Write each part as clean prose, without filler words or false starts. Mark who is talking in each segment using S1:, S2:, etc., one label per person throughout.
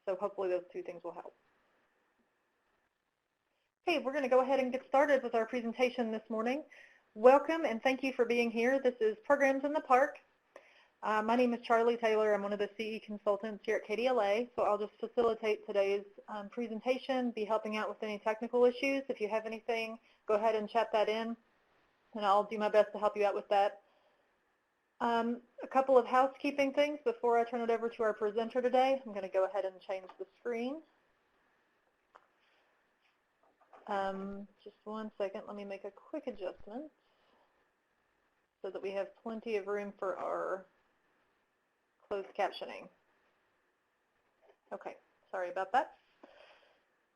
S1: So hopefully those two things will help. Okay, we're going to go ahead and get started with our presentation this morning. Welcome and thank you for being here. This is Programs in the Park. My name is Charlie Taylor. I'm one of the CE consultants here at KDLA, so I'll just facilitate today's presentation, be helping out with any technical issues. If you have anything, go ahead and chat that in, and I'll do my best to help you out with that. A couple of housekeeping things before I turn it over to our presenter today. I'm going to go ahead and change the screen. Just one second. Let me make a quick adjustment so that we have plenty of room for our closed captioning. Okay, sorry about that.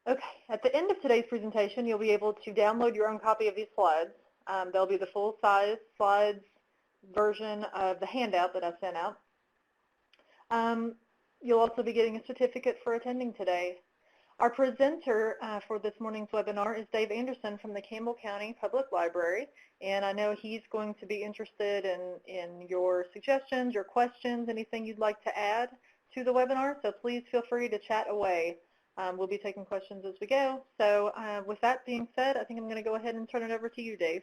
S1: Okay, at the end of today's presentation, you'll be able to download your own copy of these slides. They'll be the full-size slides version of the handout that I sent out. You'll also be getting a certificate for attending today. Our presenter for this morning's webinar is Dave Anderson from the Campbell County Public Library, and I know he's going to be interested in your suggestions, your questions, anything you'd like to add to the webinar, so please feel free to chat away. We'll be taking questions as we go. So with that being said, I think I'm going to go ahead and turn it over to you, Dave.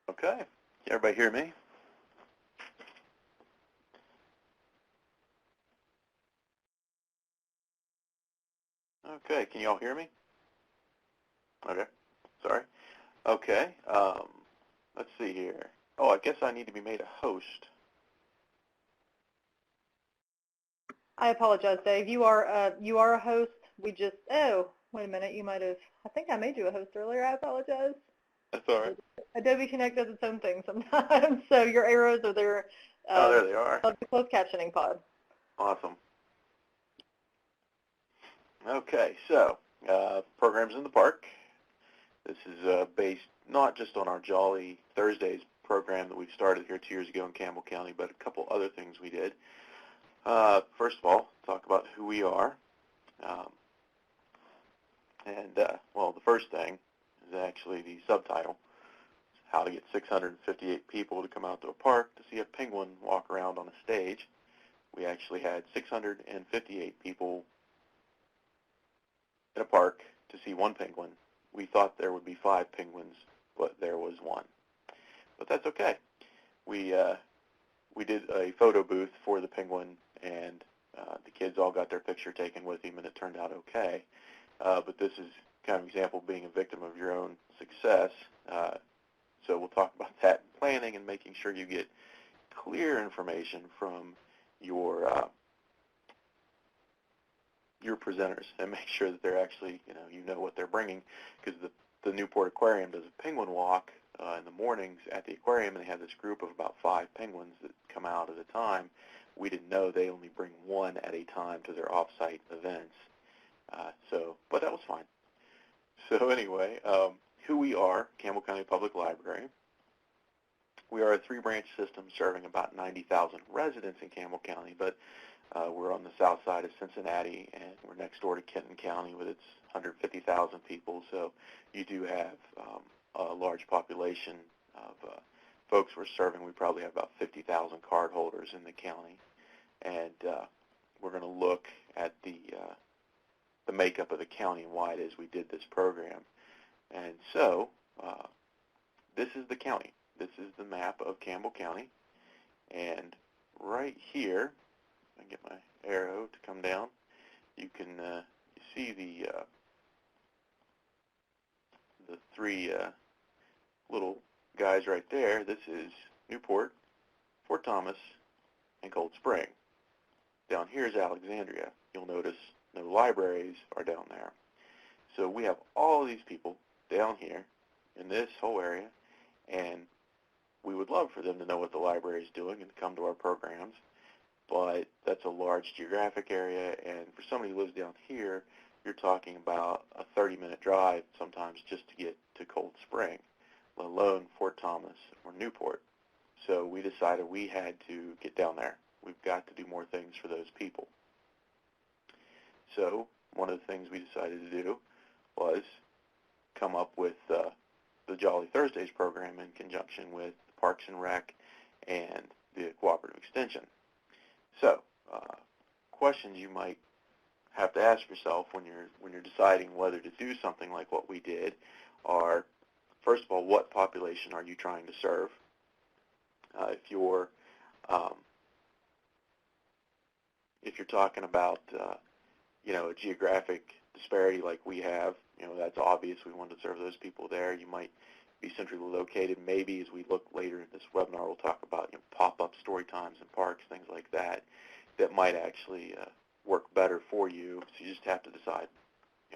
S2: Okay. Can everybody hear me? Okay, can you all hear me? Okay, sorry. Okay, let's see here. Oh, I guess I need to be made a host.
S1: I apologize, Dave. You are a host. We just, oh, wait a minute. You might have, I think I made you a host earlier. I apologize.
S2: That's all right.
S1: Adobe Connect does its own thing sometimes. So your arrows are there.
S2: Oh, there they are.
S1: Of the closed captioning pod.
S2: Awesome. Okay, so Programs in the Park. This is based not just on our Jolly Thursdays program that we've started here 2 years ago in Campbell County, but a couple other things we did. First of all, talk about who we are. Well, the first thing is actually the subtitle. It's how to get 658 people to come out to a park to see a penguin walk around on a stage. We actually had 658 people in a park to see one penguin. We thought there would be 5 penguins, but there was 1. But that's okay. We did a photo booth for the penguin, and the kids all got their picture taken with him, and it turned out okay. But this is kind of an example of being a victim of your own success. So we'll talk about that in planning and making sure you get clear information from your presenters and make sure that they're actually, you know what they're bringing, because the Newport Aquarium does a penguin walk in the mornings at the aquarium, and they have this group of about 5 penguins that come out at a time. We didn't know they only bring 1 at a time to their off-site events. But that was fine. So anyway, who we are, Campbell County Public Library. We are a 3-branch system serving about 90,000 residents in Campbell County, but we're on the south side of Cincinnati, and we're next door to Kenton County with its 150,000 people. So you do have a large population of folks we're serving. We probably have about 50,000 card holders in the county, and we're going to look at the makeup of the county and why it is we did this program. And so this is the county. This is the map of Campbell County, and right here, I get my arrow to come down, you can you see the 3 little guys right there. This is Newport, Fort Thomas, and Cold Spring. Down here is Alexandria. You'll notice no libraries are down there. So we have all of these people down here in this whole area, and we would love for them to know what the library is doing and come to our programs, but that's a large geographic area, and for somebody who lives down here, you're talking about a 30-minute drive sometimes just to get to Cold Spring, let alone Fort Thomas or Newport. So we decided we had to get down there. We've got to do more things for those people. So one of the things we decided to do was come up with the Jolly Thursdays program in conjunction with Parks and Rec and the Cooperative Extension. So questions you might have to ask yourself when you're deciding whether to do something like what we did are, first of all, what population are you trying to serve? If you're talking about a geographic disparity like we have, that's obvious. We want to serve those people there. You might be centrally located. Maybe as we look later in this webinar, we'll talk about pop-up story times in parks, things like that, that might actually work better for you. So you just have to decide,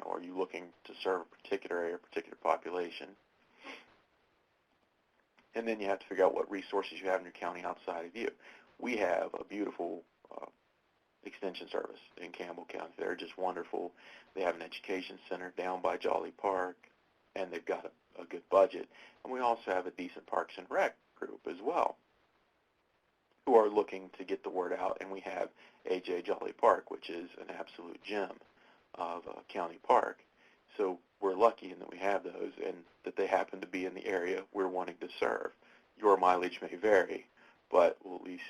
S2: are you looking to serve a particular area, a particular population? And then you have to figure out what resources you have in your county outside of you. We have a beautiful extension service in Campbell County. They're just wonderful. They have an education center down by Jolly Park, and they've got a good budget. And we also have a decent Parks and Rec group as well, who are looking to get the word out. And we have AJ Jolly Park, which is an absolute gem of a county park. So we're lucky in that we have those and that they happen to be in the area we're wanting to serve. Your mileage may vary, but we'll at least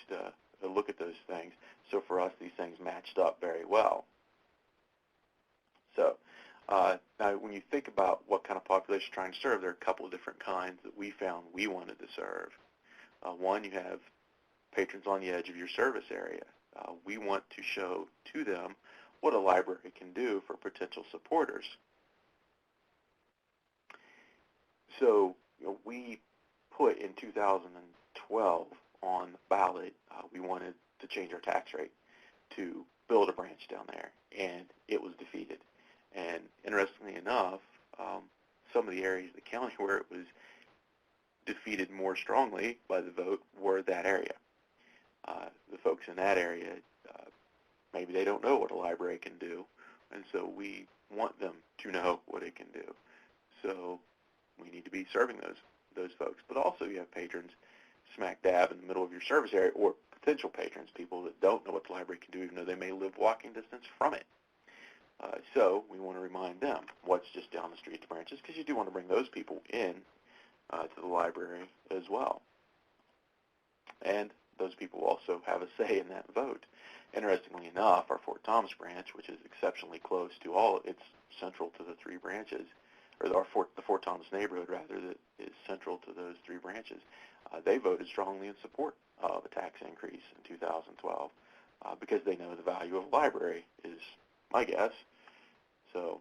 S2: look at those things. So for us, these things matched up very well. So now when you think about what kind of population you're trying to serve, there are a couple of different kinds that we found we wanted to serve. One, you have patrons on the edge of your service area. We want to show to them what a library can do for potential supporters. So we put in 2012 on the ballot, we wanted to change our tax rate to build a branch down there, and it was defeated. And interestingly enough, some of the areas of the county where it was defeated more strongly by the vote were that area. The folks in that area, maybe they don't know what a library can do, and so we want them to know what it can do. So we need to be serving those folks. But also you have patrons smack dab in the middle of your service area, or potential patrons, people that don't know what the library can do, even though they may live walking distance from it. So we want to remind them what's just down the street to branches, because you do want to bring those people in to the library as well. And those people also have a say in that vote. Interestingly enough, our Fort Thomas branch, which is exceptionally close to it's central to the three branches, or the Fort Thomas neighborhood, rather, that is central to those three branches, they voted strongly in support of a tax increase in 2012 because they know the value of a library is, my guess. So,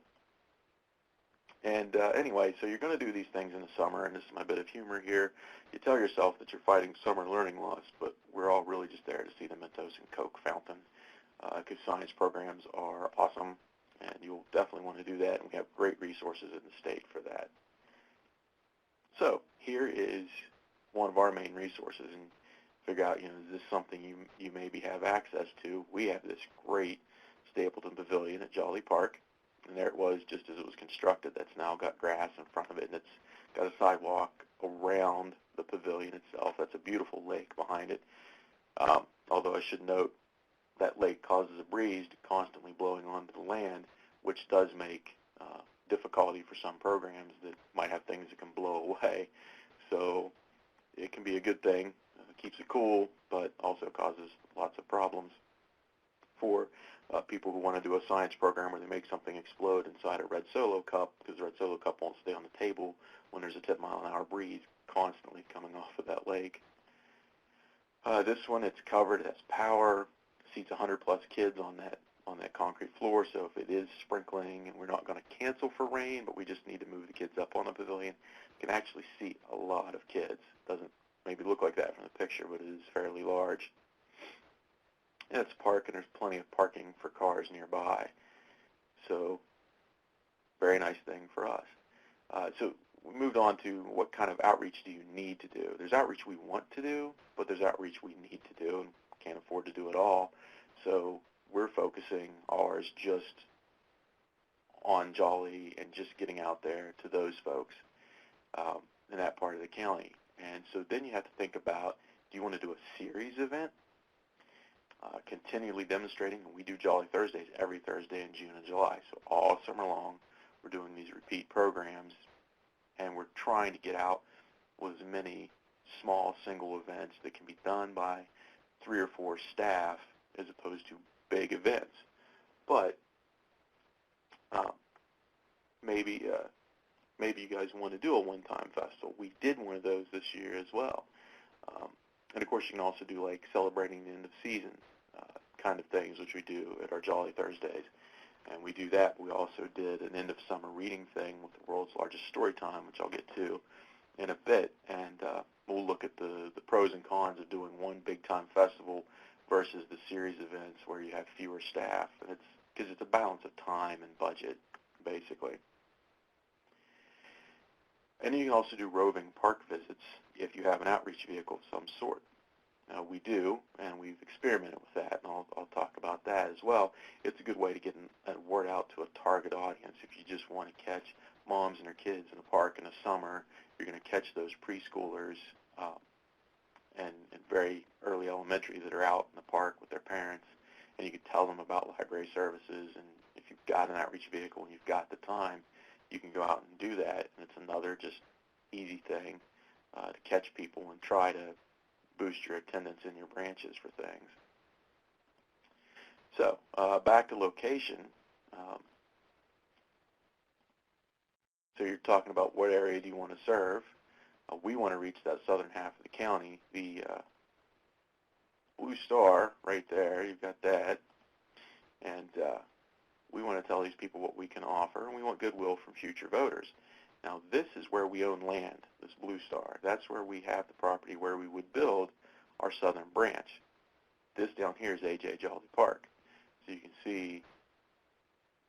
S2: and anyway, so you're going to do these things in the summer, and this is my bit of humor here. You tell yourself that you're fighting summer learning loss, but we're all really just there to see the Mentos and Coke fountain because science programs are awesome, and you'll definitely want to do that, and we have great resources in the state for that. So here is one of our main resources, and figure out, is this something you maybe have access to? We have this great Stapleton Pavilion at Jolly Park, and there it was just as it was constructed. That's now got grass in front of it, and it's got a sidewalk around the pavilion itself. That's a beautiful lake behind it, although I should note that lake causes a breeze constantly blowing onto the land, which does make difficulty for some programs that might have things that can blow away. So it can be a good thing. It keeps it cool, but also causes lots of problems for people who want to do a science program where they make something explode inside a red Solo cup, because the red Solo cup won't stay on the table when there's a 10-mile-an-hour breeze constantly coming off of that lake. This one, it's covered, it has power, seats 100-plus kids on that concrete floor, so if it is sprinkling and we're not going to cancel for rain, but we just need to move the kids up on the pavilion, you can actually seat a lot of kids. It doesn't maybe look like that from the picture, but it is fairly large. And it's a park, and there's plenty of parking for cars nearby. So very nice thing for us. So we moved on to what kind of outreach do you need to do. There's outreach we want to do, but there's outreach we need to do and can't afford to do it all. So we're focusing ours just on Jolly and just getting out there to those folks in that part of the county. And so then you have to think about, do you want to do a series event? Continually demonstrating, and we do Jolly Thursdays every Thursday in June and July. So all summer long, we're doing these repeat programs, and we're trying to get out with as many small single events that can be done by 3 or 4 staff as opposed to big events. But maybe maybe you guys want to do a one-time festival. We did one of those this year as well. And of course, you can also do like celebrating the end of season kind of things, which we do at our Jolly Thursdays. And we do that. We also did an end of summer reading thing with the world's largest story time, which I'll get to in a bit. And we'll look at the pros and cons of doing one big time festival versus the series events where you have fewer staff. And it's because it's a balance of time and budget, basically. And you can also do roving park visits if you have an outreach vehicle of some sort. Now, we do, and we've experimented with that, and I'll talk about that as well. It's a good way to get a word out to a target audience. If you just want to catch moms and their kids in a park in the summer, you're going to catch those preschoolers and very early elementary that are out in the park with their parents, and you can tell them about library services. And if you've got an outreach vehicle and you've got the time, you can go out and do that, and it's another just easy thing to catch people and try to boost your attendance in your branches for things. So back to location. So you're talking about what area do you want to serve. We want to reach that southern half of the county. The blue star right there, you've got that. And we want to tell these people what we can offer, and we want goodwill from future voters. Now, this is where we own land, this blue star. That's where we have the property where we would build our southern branch. This down here is A.J. Jolly Park. So you can see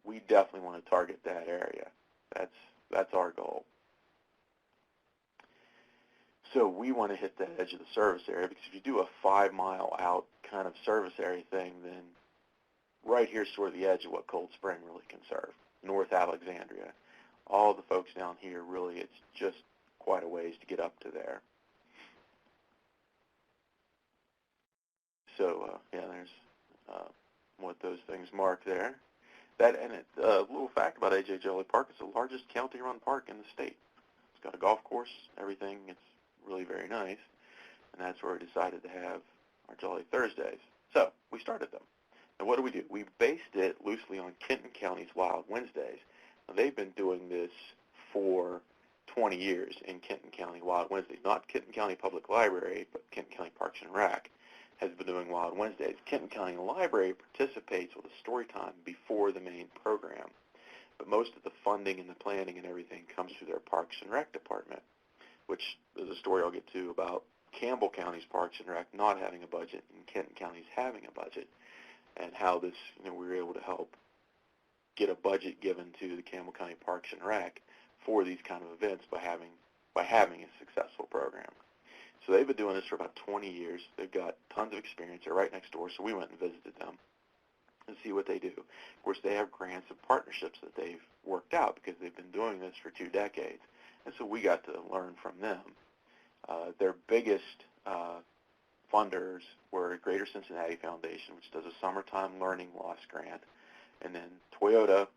S2: we definitely want to target that area. That's our goal. So we want to hit the edge of the service area, because if you do a 5-mile out kind of service area thing, then right here's sort of the edge of what Cold Spring really can serve, North Alexandria. All the folks down here, really, it's just quite a ways to get up to there. So, yeah, there's what those things mark there. That, and a little fact about A.J. Jolly Park, it's the largest county-run park in the state. It's got a golf course, everything. It's really very nice, and that's where we decided to have our Jolly Thursdays. So we started them. And what do? We based it loosely on Kenton County's Wild Wednesdays. Now, they've been doing this for 20 years in Kenton County Wild Wednesdays. Not Kenton County Public Library, but Kenton County Parks and Rec has been doing Wild Wednesdays. Kenton County Library participates with a story time before the main program, but most of the funding and the planning and everything comes through their Parks and Rec department, which is a story I'll get to about Campbell County's Parks and Rec not having a budget and Kenton County's having a budget, and how this, we were able to help get a budget given to the Campbell County Parks and Rec for these kind of events by having a successful program. So they've been doing this for about 20 years. They've got tons of experience. They're right next door, so we went and visited them and see what they do. Of course, they have grants and partnerships that they've worked out because they've been doing this for 2 decades, and so we got to learn from them. Their biggest funders were Greater Cincinnati Foundation, which does a summertime learning loss grant, and then Toyota,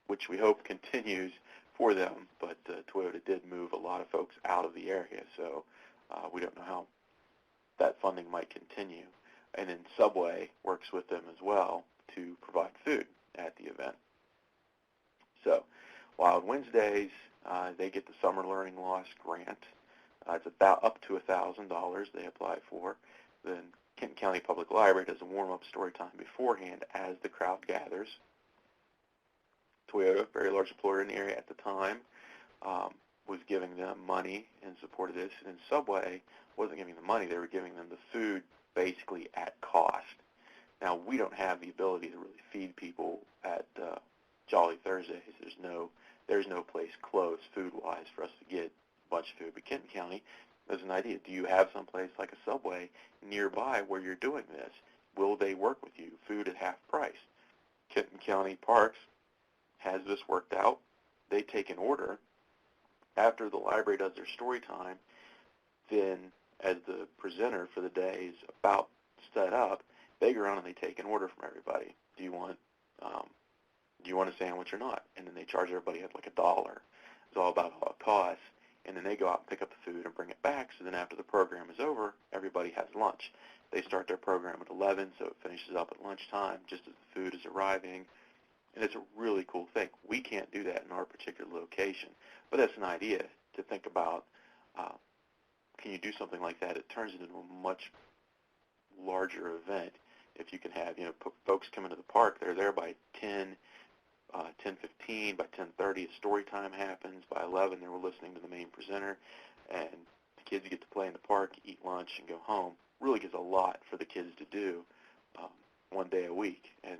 S2: which we hope continues for them, but Toyota did move a lot of folks out of the area, so we don't know how that funding might continue. And then Subway works with them as well to provide food at the event. So Wild Wednesdays, they get the Summer Learning Loss Grant. It's about up to $1,000 they apply for. Then Kenton County Public Library does a warm-up story time beforehand as the crowd gathers. Toyota, very large employer in the area at the time, was giving them money in support of this. And then Subway wasn't giving them money. They were giving them the food basically at cost. Now, we don't have the ability to really feed people at Jolly Thursdays. There's no place close food-wise for us to get a bunch of food. But Kenton County, there's an idea. Do you have someplace like a Subway nearby where you're doing this? Will they work with you? Food at half price. Kenton County Parks has this worked out. They take an order. After the library does their story time, then as the presenter for the day is about set up, they go around and they take an order from everybody. Do you want a sandwich or not? And then they charge everybody at like $1. It's all about how it costs. And then they go out and pick up the food and bring it back. So then after the program is over, everybody has lunch. They start their program at 11, so it finishes up at lunchtime just as the food is arriving. And it's a really cool thing. We can't do that in our particular location, but that's an idea to think about. Can you do something like that? It turns it into a much larger event if you can have, folks come into the park. They're there by 10:15, by 10:30, a story time happens. By 11, they're listening to the main presenter, and the kids get to play in the park, eat lunch, and go home. Really gives a lot for the kids to do one day a week. And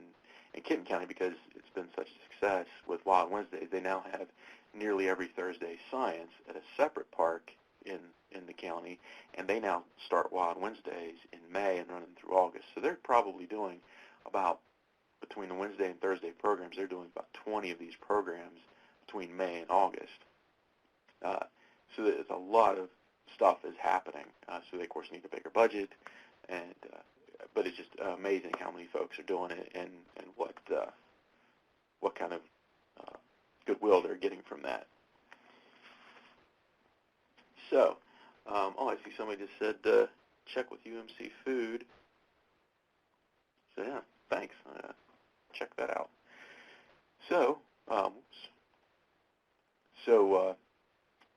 S2: in Kenton County, because it's been such a success with Wild Wednesdays, they now have nearly every Thursday science at a separate park in the county, and they now start Wild Wednesdays in May and running through August. So they're probably doing about, between the Wednesday and Thursday programs, they're doing about 20 of these programs between May and August. So there's a lot of stuff is happening. So they, of course, need a bigger budget, and but it's just amazing how many folks are doing it, and what kind of goodwill they're getting from that. So, I see somebody just said check with UMC Food. So yeah, thanks. Check that out. So,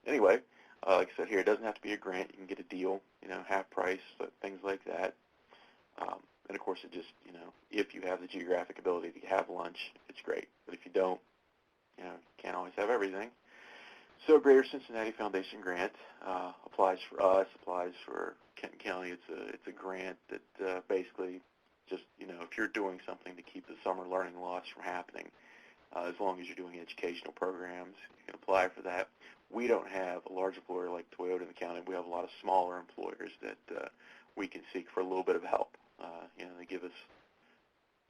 S2: anyway, like I said here, it doesn't have to be a grant. You can get a deal, half price, things like that. And of course, it just, if you have the geographic ability to have lunch, it's great. But if you don't, you can't always have everything. So Greater Cincinnati Foundation grant applies for us, applies for Kenton County. It's a grant that basically just, if you're doing something to keep the summer learning loss from happening, as long as you're doing educational programs, you can apply for that. We don't have a large employer like Toyota in the county. We have a lot of smaller employers that we can seek for a little bit of help. They give us,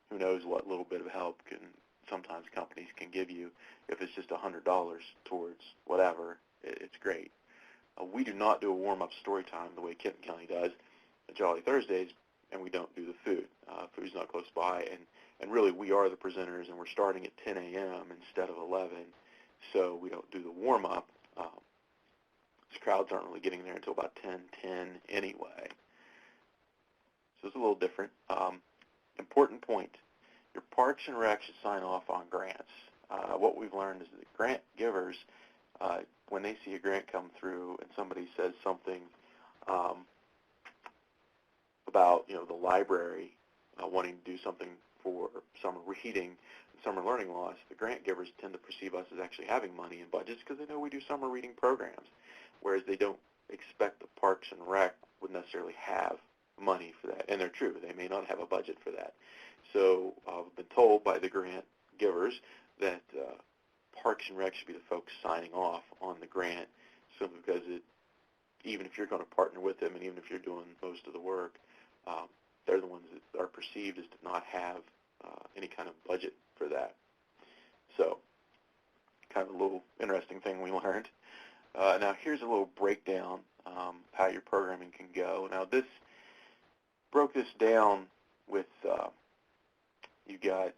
S2: who knows what little bit of help sometimes companies can give you. If it's just $100 towards whatever, it's great. We do not do a warm-up story time the way Kenton County does at Jolly Thursdays, and we don't do the food. Food's not close by, and really we are the presenters, and we're starting at 10 a.m. instead of 11, so we don't do the warm-up. These crowds aren't really getting there until about 10:10 anyway. So it's a little different. Important point. Your Parks and Rec should sign off on grants. What we've learned is that grant givers, when they see a grant come through and somebody says something about, the library wanting to do something for summer reading and summer learning loss, the grant givers tend to perceive us as actually having money in budgets because they know we do summer reading programs, whereas they don't expect the Parks and Rec would necessarily have money for that. And they're true. They may not have a budget for that. So I've been told by the grant givers that Parks and Rec should be the folks signing off on the grant, simply because even if you're going to partner with them and even if you're doing most of the work, they're the ones that are perceived as to not have any kind of budget for that. So kind of a little interesting thing we learned. Now here's a little breakdown how your programming can go. Now this broke this down with you got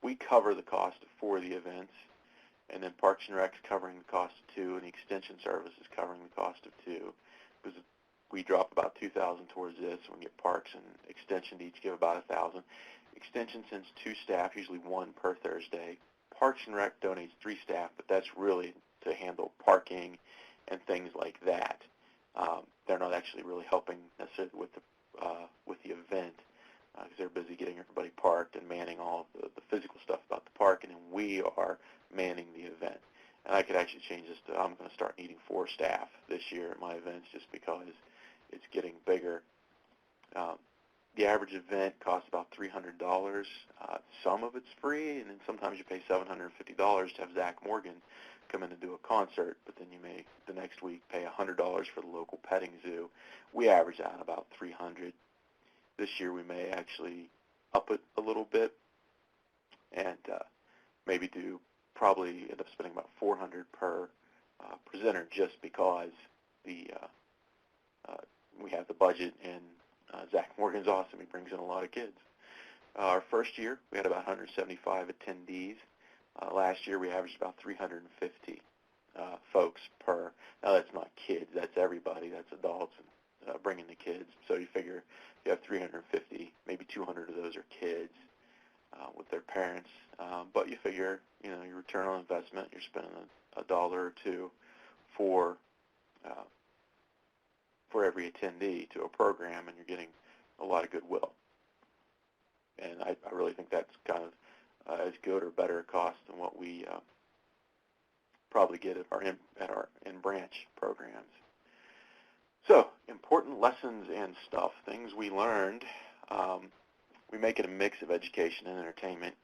S2: we cover the cost of 4 of the events, and then Parks and Rec's covering the cost of 2, and the Extension Service is covering the cost of 2, because we drop about $2,000 towards this, and we get Parks and Extension to each give about $1,000. Extension sends 2 staff, usually 1 per Thursday. Parks and Rec donates 3 staff, but that's really to handle parking and things like that. They're not actually really helping necessarily with the event, because they're busy getting everybody parked and manning all of the physical stuff about the park, and then we are manning the event. And I could actually change this to, I'm going to start needing 4 staff this year at my events just because it's getting bigger. The average event costs about $300. Some of it's free, and then sometimes you pay $750 to have Zach Morgan come in and do a concert, but then you may the next week pay $100 for the local petting zoo. We average out about $300. This year we may actually up it a little bit and maybe probably end up spending about $400 per presenter, just because we have the budget, and Zach Morgan's awesome. He brings in a lot of kids. Our first year we had about 175 attendees. Last year we averaged about 350 folks per. Now that's not kids, that's everybody, that's adults and bringing the kids. So you figure you have 350, maybe 200 of those are kids with their parents. but you figure, your return on investment, you're spending a dollar or two for every attendee to a program, and you're getting a lot of goodwill. And I really think that's kind of as good or better cost than what we probably get at our in-branch programs. So, important lessons and stuff, things we learned. We make it a mix of education and entertainment.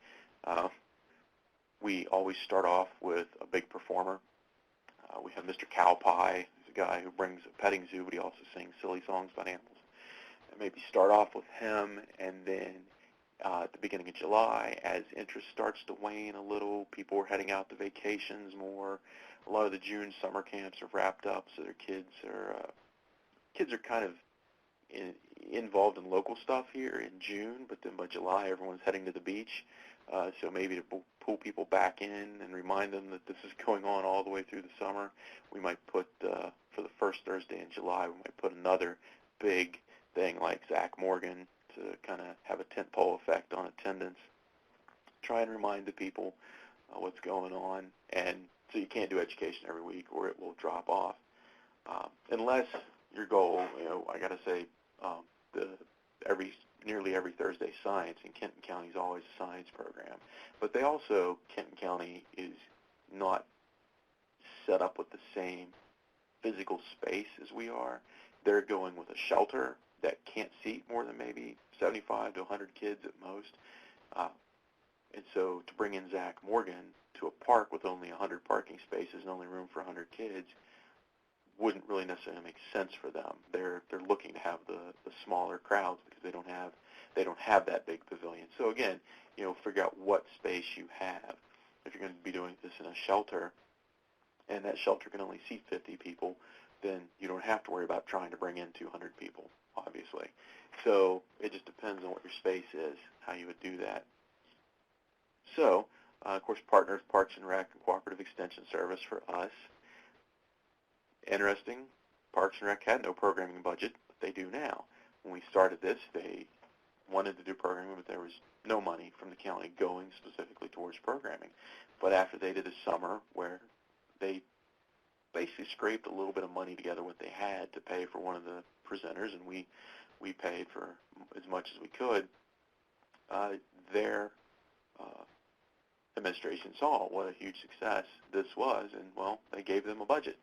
S2: We always start off with a big performer. We have Mr. Cowpie, who's a guy who brings a petting zoo, but he also sings silly songs about animals. And maybe start off with him, and then at the beginning of July, as interest starts to wane a little, people are heading out to vacations more. A lot of the June summer camps are wrapped up, so their kids are kind of involved in local stuff here in June, but then by July, everyone's heading to the beach. So maybe to pull people back in and remind them that this is going on all the way through the summer, we might put, for the first Thursday in July, we might put another big thing like Zach Morgan to kind of have a tentpole effect on attendance. Try and remind the people what's going on, and so you can't do education every week or it will drop off. Unless your goal, I got to say, nearly every Thursday science in Kenton County is always a science program. But Kenton County is not set up with the same physical space as we are. They're going with a shelter that can't seat more than maybe 75 to 100 kids at most. And so to bring in Zach Morgan to a park with only 100 parking spaces and only room for 100 kids wouldn't really necessarily make sense for them. They're looking to have the smaller crowds because they don't have that big pavilion. So again, figure out what space you have. If you're going to be doing this in a shelter, and that shelter can only seat 50 people, then you don't have to worry about trying to bring in 200 people, obviously. So it just depends on what your space is, how you would do that. So, of course, partners, Parks and Rec, and Cooperative Extension Service for us. Interesting, Parks and Rec had no programming budget, but they do now. When we started this, they wanted to do programming, but there was no money from the county going specifically towards programming. But after they did a summer where they basically scraped a little bit of money together, what they had to pay for one of the presenters, and we paid for as much as we could, their administration saw what a huge success this was, and, well, they gave them a budget.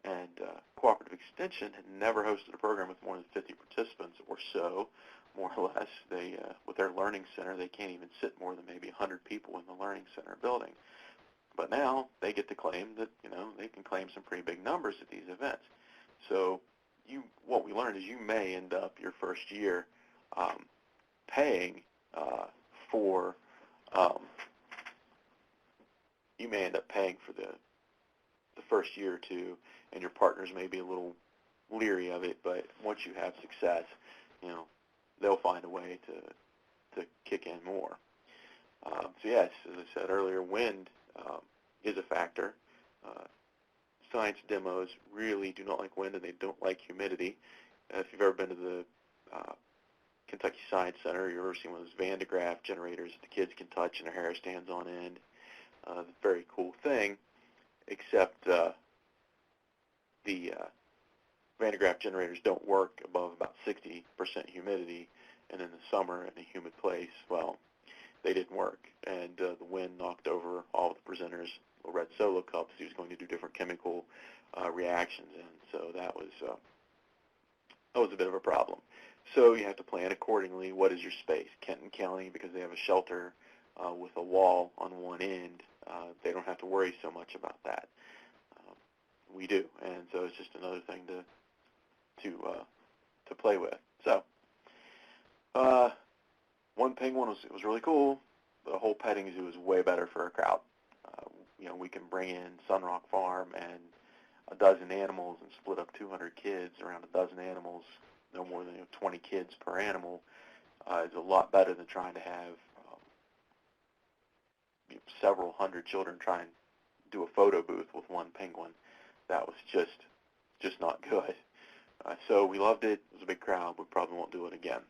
S2: And Cooperative Extension had never hosted a program with more than 50 participants or so, more or less. They, with their learning center, they can't even sit more than maybe 100 people in the learning center building. But now they get to claim that, they can claim some pretty big numbers at these events. So what we learned is you may end up your first year paying for the first year or two, and your partners may be a little leery of it, but once you have success, they'll find a way to kick in more. So yes, as I said earlier, wind is a factor. Science demos really do not like wind, and they don't like humidity. If you've ever been to the Kentucky Science Center, you've ever seen one of those Van de Graaff generators that the kids can touch and their hair stands on end. It's a very cool thing, except the Van de Graaff generators don't work above about 60% humidity, and in the summer in a humid place, well, they didn't work, and the wind knocked over all of the presenters' red Solo cups. He was going to do different chemical reactions, and so that was a bit of a problem. So you have to plan accordingly. What is your space? Kenton County, because they have a shelter with a wall on one end, they don't have to worry so much about that. We do, and so it's just another thing to play with. So one penguin was really cool. The whole petting zoo is way better for a crowd. We can bring in Sunrock Farm and a dozen animals and split up 200 kids around a dozen animals. No more than 20 kids per animal is a lot better than trying to have several hundred children try and do a photo booth with one penguin. That was just not good. So we loved it. It was a big crowd. We probably won't do it again.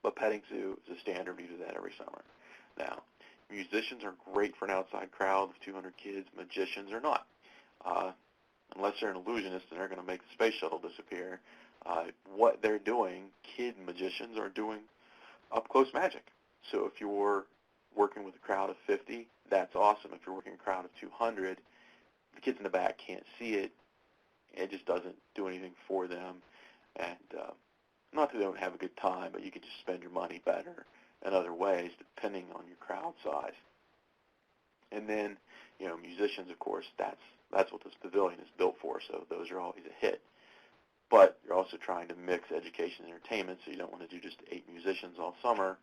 S2: But petting zoo is a standard. We do that every summer. Now, Musicians are great for an outside crowd of 200 kids. Magicians are not. Unless they're an illusionist and they're going to make the space shuttle disappear. What they're doing, kid magicians are doing up-close magic. So if you're working with a crowd of 50, that's awesome. If you're working with a crowd of 200, the kids in the back can't see it. It just doesn't do anything for them. And not that they don't have a good time, but you can just spend your money better in other ways depending on your crowd size. And then, musicians, of course, that's what this pavilion is built for, so those are always a hit. But you're also trying to mix education and entertainment, so you don't want to do just 8 musicians all summer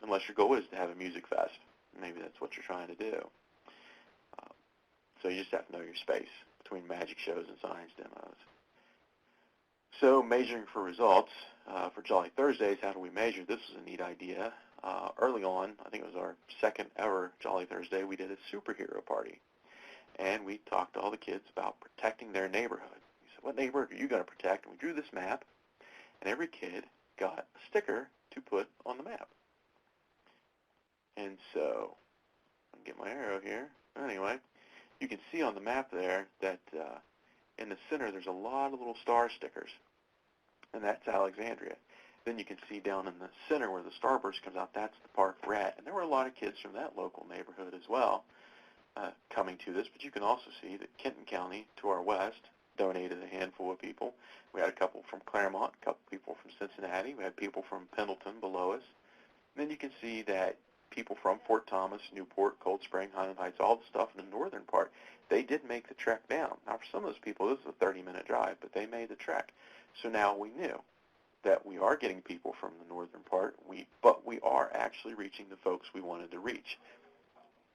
S2: unless your goal is to have a music fest. Maybe that's what you're trying to do. So you just have to know your space between magic shows and science demos. So measuring for results, for Jolly Thursdays, how do we measure? This was a neat idea. Early on, I think it was our second ever Jolly Thursday, we did a superhero party. And we talked to all the kids about protecting their neighborhood. We said, what neighborhood are you going to protect? And we drew this map, and every kid got a sticker to put on the map. And so, I'll get my arrow here. Anyway, you can see on the map there that in the center there's a lot of little star stickers, and that's Alexandria. Then you can see down in the center where the starburst comes out, that's the park we're at. And there were a lot of kids from that local neighborhood as well coming to this, but you can also see that Kenton County, to our west, donated a handful of people. We had a couple from Claremont, a couple people from Cincinnati. We had people from Pendleton below us. And then you can see that people from Fort Thomas, Newport, Cold Spring, Highland Heights, all the stuff in the northern part, they did make the trek down. Now, for some of those people, this is a 30-minute drive, but they made the trek. So now we knew that we are getting people from the northern part, but we are actually reaching the folks we wanted to reach.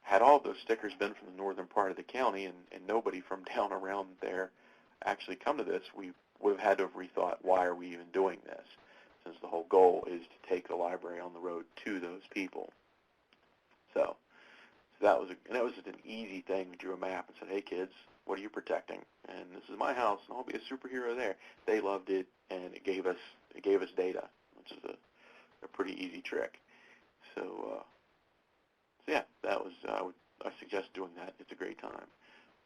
S2: Had all those stickers been from the northern part of the county and nobody from down around there actually come to this, we would have had to have rethought, why are we even doing this? Since the whole goal is to take the library on the road to those people. So that was an easy thing. We drew a map and said, hey kids, what are you protecting? And this is my house, and I'll be a superhero there. They loved it, and it gave us data, which is a pretty easy trick. So yeah, that was I suggest doing that. It's a great time.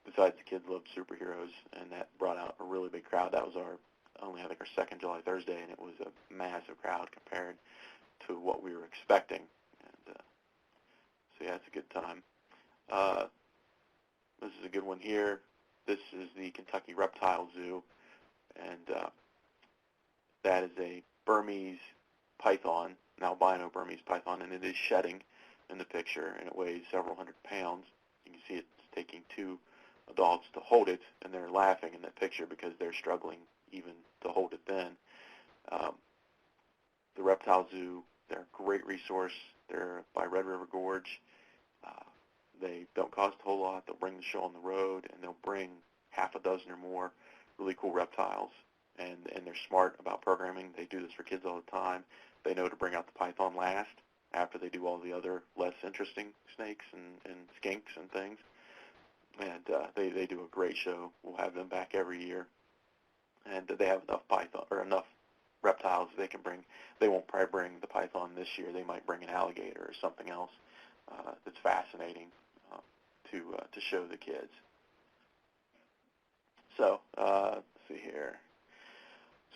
S2: Besides, the kids loved superheroes, and that brought out a really big crowd. That was our second July Thursday, and it was a massive crowd compared to what we were expecting. And so yeah, it's a good time. This is a good one here. This is the Kentucky Reptile Zoo, and that is a Burmese python, an albino Burmese python, and it is shedding in the picture, and it weighs several hundred pounds. You can see it's taking 2 adults to hold it, and they're laughing in that picture because they're struggling even to hold it then. The Reptile Zoo, they're a great resource. They're by Red River Gorge. They don't cost a whole lot. They'll bring the show on the road, and they'll bring half a dozen or more really cool reptiles, and they're smart about programming. They do this for kids all the time. They know to bring out the python last after they do all the other less interesting snakes and skinks and things. And they do a great show. We'll have them back every year. And they have enough python or enough reptiles they can bring. They won't probably bring the python this year. They might bring an alligator or something else that's fascinating to show the kids. So let's see here.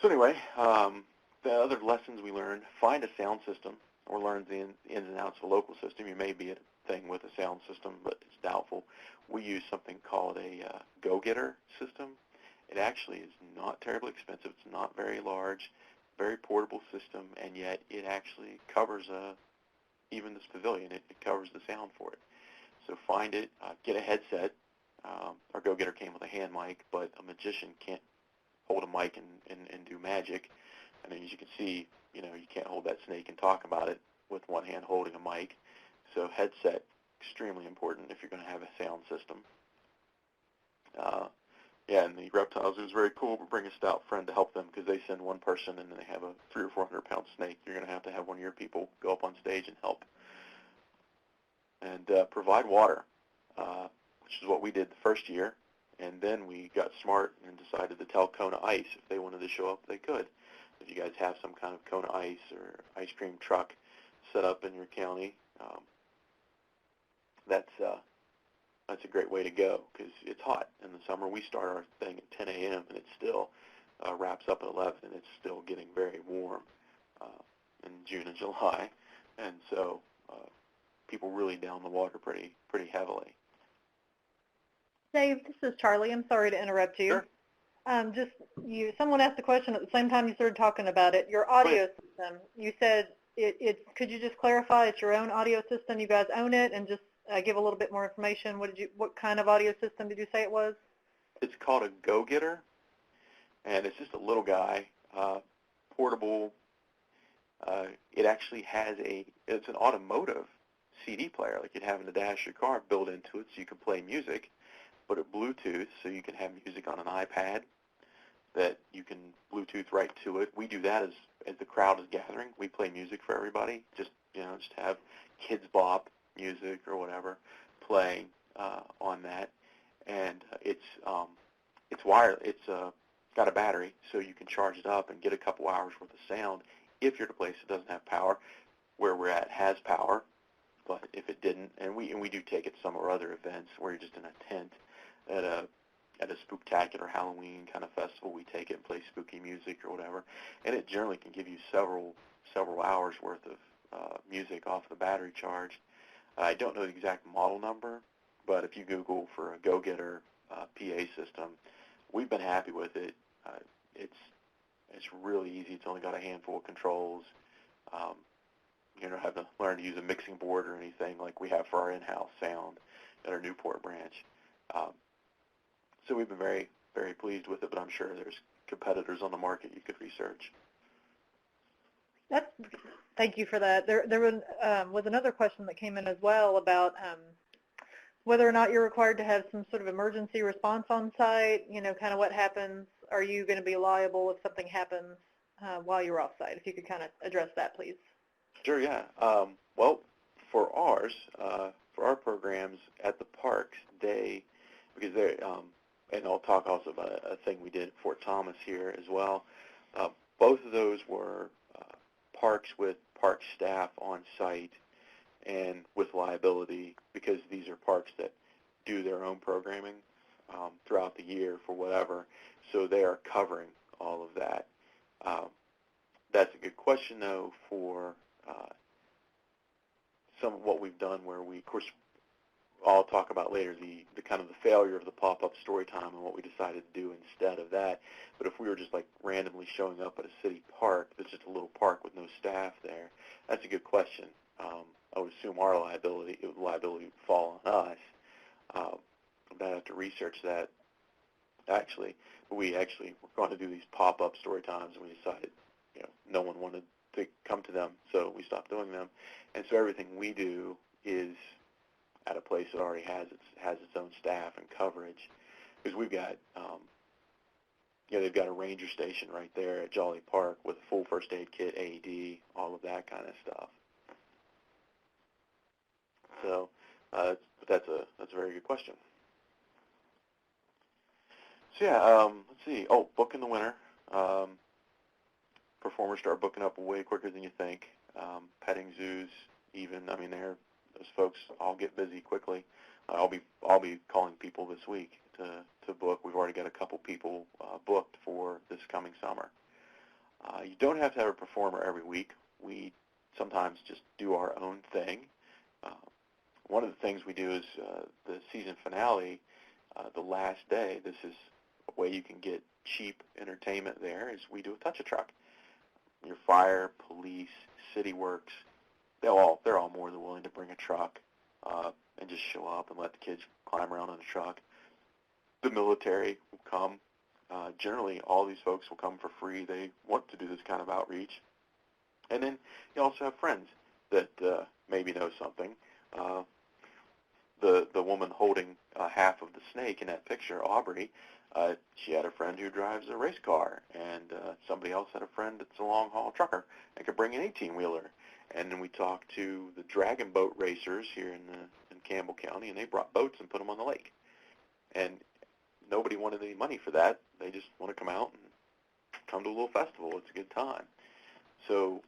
S2: So anyway, the other lessons we learned: find a sound system, or learn the ins and outs of a local system. You may be a thing with a sound system, but it's doubtful. We use something called a go-getter system. It actually is not terribly expensive. It's not very large, very portable system, and yet it actually covers even this pavilion. It covers the sound for it. So find it, get a headset. Our go-getter came with a hand mic, but a magician can't hold a mic and do magic. And as you can see, you can't hold that snake and talk about it with one hand holding a mic. So headset, extremely important if you're going to have a sound system. Yeah, and the Reptile Zoo is very cool, but bring a stout friend to help them, because they send one person and then they have a 300 or 400 pound snake. You're going to have one of your people go up on stage and help. And provide water, which is what we did the first year. And then we got smart and decided to tell Kona Ice if they wanted to show up, they could. If you guys have some kind of Kona Ice or ice cream truck set up in your county, that's a great way to go because it's hot in the summer. We start our thing at 10 a.m. and it still wraps up at 11, and it's still getting very warm in June and July, and so people really down the water pretty heavily.
S1: Dave, this is Charlie. I'm sorry to interrupt you.
S2: Sure.
S1: Someone asked a question at the same time you started talking about it. Your audio system, you said could you just clarify it's your own audio system? You guys own it, and just give a little bit more information. What kind of audio system did you say it was?
S2: It's called a Go-Getter, and it's just a little guy, portable. It actually has it's an automotive CD player, like you'd have in the dash of your car, built into it so you can play music, but it Bluetooth, so you can have music on an iPad that you can Bluetooth right to it. We do that as the crowd is gathering. We play music for everybody, just have Kids Bop music or whatever playing on that, and it's wireless. It's got a battery, so you can charge it up and get a couple hours worth of sound. If you're at a place that doesn't have power, where we're at has power, but if it didn't, and we do take it to some of our other events where you're just in a tent at a spooktacular Halloween kind of festival, we take it and play spooky music or whatever, and it generally can give you several hours worth of music off the battery charge. I don't know the exact model number, but if you Google for a Go-Getter PA system, we've been happy with it. It's really easy. It's only got a handful of controls. You don't have to learn to use a mixing board or anything like we have for our in-house sound at our Newport branch. So we've been very, very pleased with it, but I'm sure there's competitors on the market you could research.
S1: Thank you for that. There was another question that came in as well about whether or not you're required to have some sort of emergency response on site, kind of what happens. Are you going to be liable if something happens while you're off site? If you could kind of address that, please.
S2: Sure, yeah. Well, for ours, for our programs at the parks, because they're, and I'll talk also about a thing we did at Fort Thomas here as well. Both of those were parks with park staff on site and with liability, because these are parks that do their own programming throughout the year for whatever, so they are covering all of that. That's a good question, though, for some of what we've done where we, of course, I'll talk about later the kind of the failure of the pop-up story time and what we decided to do instead of that. But if we were just like randomly showing up at a city park, that's just a little park with no staff there, that's a good question. I would assume our liability would fall on us. I'd have to research that actually. But we actually were going to do these pop-up story times, and we decided no one wanted to come to them, so we stopped doing them. And so everything we do is at a place that already has its own staff and coverage, because we've got they've got a ranger station right there at Jolly Park with a full first aid kit, AED, all of that kind of stuff. So but that's a very good question. So yeah, let's see. Oh, book in the winter. Performers start booking up way quicker than you think. Petting zoos, even. I mean, those folks all get busy quickly. I'll be calling people this week to book. We've already got a couple people booked for this coming summer. You don't have to have a performer every week. We sometimes just do our own thing. One of the things we do is the season finale, the last day. This is a way you can get cheap entertainment there, is we do a touch-a-truck. Your fire, police, city works, they're all more than willing to bring a truck and just show up and let the kids climb around on the truck. The military will come. Generally, all these folks will come for free. They want to do this kind of outreach. And then you also have friends that maybe know something. The woman holding half of the snake in that picture, Aubrey, she had a friend who drives a race car, and somebody else had a friend that's a long-haul trucker and could bring an 18-wheeler. And then we talked to the dragon boat racers here in Campbell County, and they brought boats and put them on the lake. And nobody wanted any money for that. They just want to come out and come to a little festival. It's a good time. So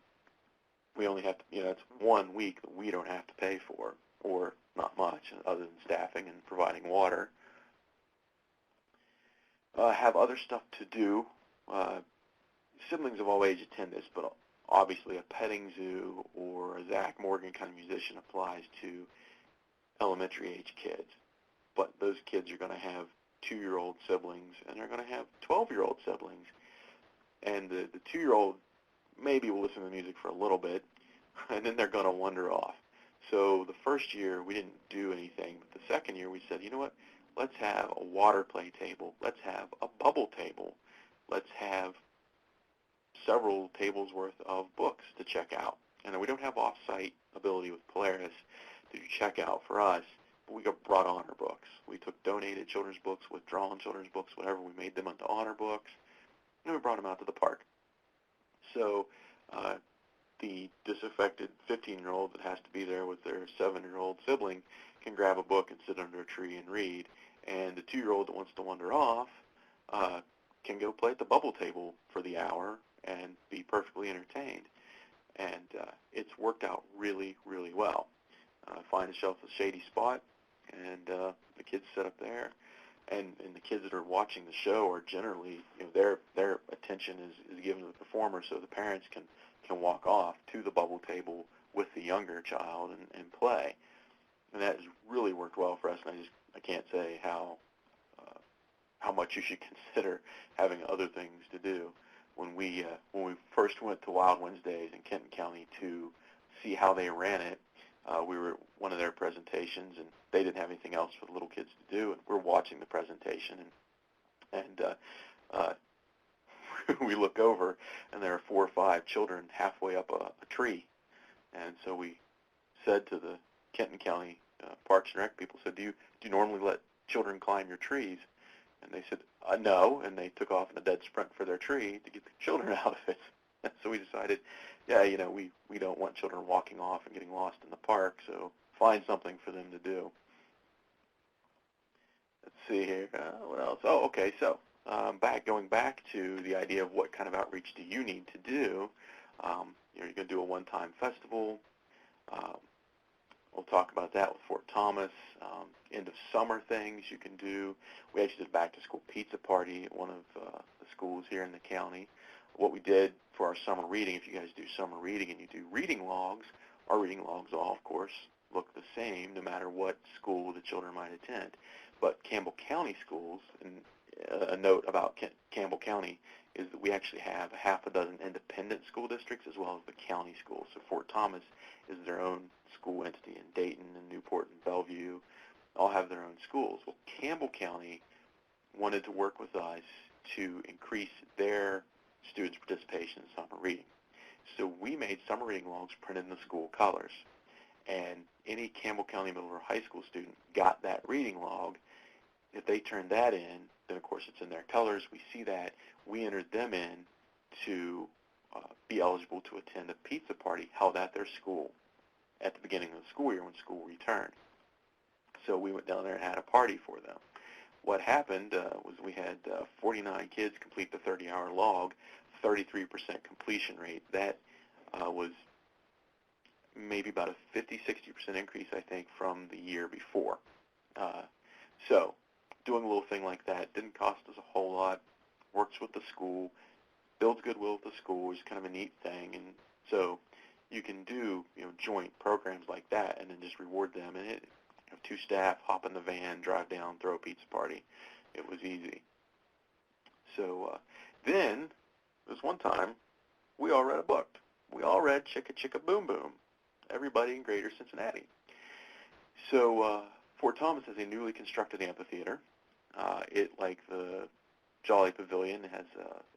S2: we only have to, it's 1 week that we don't have to pay for. or not much other than staffing and providing water. Have other stuff to do. Siblings of all ages attend this, but obviously a petting zoo or a Zach Morgan kind of musician applies to elementary age kids. But those kids are going to have 2-year-old siblings, and they're going to have 12-year-old siblings. And the 2-year-old maybe will listen to music for a little bit, and then they're going to wander off. So the first year we didn't do anything, but the second year we said, you know what, let's have a water play table, let's have a bubble table, let's have several tables worth of books to check out. And we don't have off-site ability with Polaris to do checkout for us, but we brought honor books. We took donated children's books, withdrawn children's books, whatever, we made them into honor books, and we brought them out to the park. So the disaffected 15-year-old that has to be there with their 7-year-old sibling can grab a book and sit under a tree and read. And the 2-year-old that wants to wander off can go play at the bubble table for the hour and be perfectly entertained. And it's worked out really, really well. Find yourself a shady spot, and the kids sit up there. And the kids that are watching the show are generally, their attention is given to the performer, so the parents can walk off to the bubble table with the younger child and play. And that has really worked well for us, and I can't say how much you should consider having other things to do. When we first went to Wild Wednesdays in Kenton County to see how they ran it, we were at one of their presentations, and they didn't have anything else for the little kids to do, and we're watching the presentation, and we look over, and there are 4 or 5 children halfway up a tree. And so we said to the Kenton County Parks and Rec people, said, do you normally let children climb your trees? And they said, no, and they took off in a dead sprint for their tree to get the children out of it. And so we decided, we don't want children walking off and getting lost in the park, so find something for them to do. Let's see here. What else? Oh, okay, so going back to the idea of what kind of outreach do you need to do. You're going to do a one-time festival. We'll talk about that with Fort Thomas. End of summer things you can do. We actually did a back-to-school pizza party at one of the schools here in the county. What we did for our summer reading, if you guys do summer reading and you do reading logs, our reading logs all, of course, look the same no matter what school the children might attend. But Campbell County schools, and a note about Campbell County is that we actually have half a dozen independent school districts as well as the county schools. So Fort Thomas is their own school entity, in Dayton and Newport and Bellevue all have their own schools. Well, Campbell County wanted to work with us to increase their students' participation in summer reading. So we made summer reading logs printed in the school colors. And any Campbell County middle or high school student got that reading log. If they turned that in, then of course it's in their colors. We see that. We entered them in to be eligible to attend a pizza party held at their school at the beginning of the school year when school returned. So we went down there and had a party for them. What happened was we had 49 kids complete the 30-hour log, 33% completion rate. That was maybe about a 50-60% increase, I think, from the year before. So doing a little thing like that didn't cost us a whole lot, works with the school, builds goodwill with the school, is kind of a neat thing. And so you can do joint programs like that and then just reward them. And 2 staff, hop in the van, drive down, throw a pizza party. It was easy. So then, this one time, we all read a book. We all read Chicka, Chicka, Boom, Boom, everybody in Greater Cincinnati. So Fort Thomas has a newly constructed amphitheater. It, like the Jolly Pavilion, has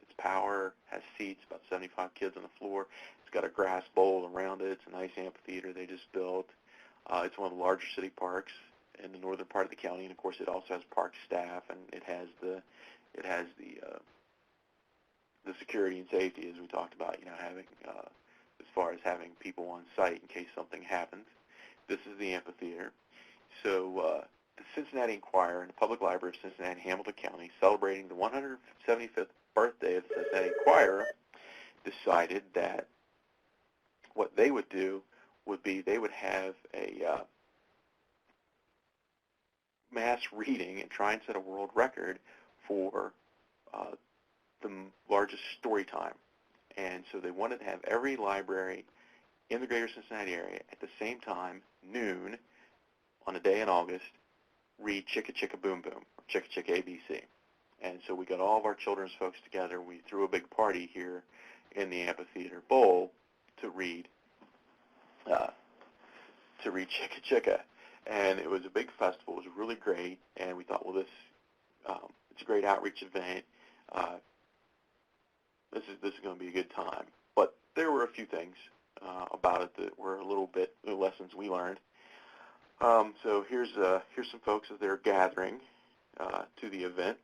S2: its power, has seats, about 75 kids on the floor. It's got a grass bowl around it. It's a nice amphitheater they just built. It's one of the larger city parks in the northern part of the county, and of course it also has park staff, and it has the security and safety, as we talked about, having as far as having people on site in case something happens. This is the amphitheater. So the Cincinnati Enquirer and the Public Library of Cincinnati, Hamilton County, celebrating the 175th birthday of the Cincinnati Enquirer, decided that what they would do would be they would have a mass reading and try and set a world record for the largest story time. And so they wanted to have every library in the greater Cincinnati area at the same time, noon, on a day in August, read Chicka Chicka Boom Boom, or Chicka Chicka ABC. And so we got all of our children's folks together. We threw a big party here in the amphitheater bowl to read Chicka Chicka. And it was a big festival. It was really great. And we thought, well, it's a great outreach event. This is going to be a good time. But there were a few things about it that were a little bit the lessons we learned. So here's some folks that they're gathering to the event.